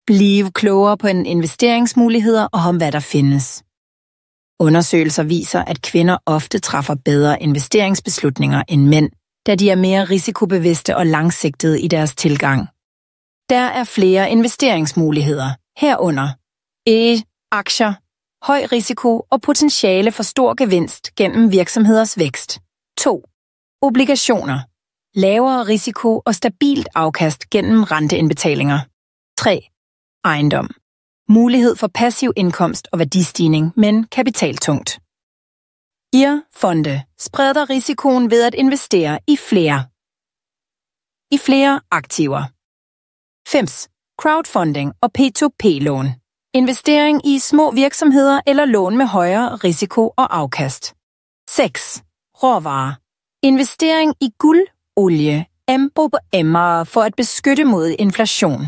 Bliv klogere på investeringsmuligheder og om, hvad der findes. Undersøgelser viser, at kvinder ofte træffer bedre investeringsbeslutninger end mænd, da de er mere risikobevidste og langsigtede i deres tilgang. Der er flere investeringsmuligheder, herunder aktier, høj risiko og potentiale for stor gevinst gennem virksomheders vækst. 2. Obligationer, lavere risiko og stabilt afkast gennem renteindbetalinger. 3. Ejendom, mulighed for passiv indkomst og værdistigning, men kapitaltungt. Fonde spreder risikoen ved at investere i flere aktiver. 5. Crowdfunding og P2P-lån. Investering i små virksomheder eller lån med højere risiko og afkast. 6. Råvarer. Investering i guld, olie, emmer for at beskytte mod inflation.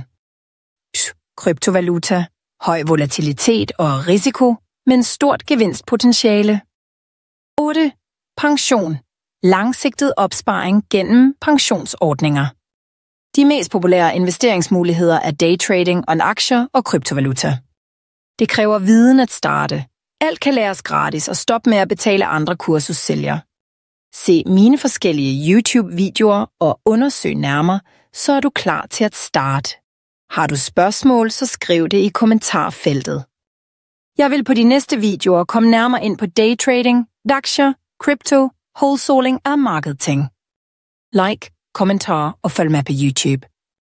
Kryptovaluta. Høj volatilitet og risiko, men stort gevinstpotentiale. 8. Pension. Langsigtet opsparing gennem pensionsordninger. De mest populære investeringsmuligheder er daytrading on aktier og kryptovaluta. Det kræver viden at starte. Alt kan læres gratis og stop med at betale andre kursussælgere. Se mine forskellige YouTube-videoer og undersøg nærmere, så er du klar til at starte. Har du spørgsmål, så skriv det i kommentarfeltet. Jeg vil på de næste videoer komme nærmere ind på daytrading, aktier, krypto, wholesaling og marketing. Like, kommentar og følg med på YouTube.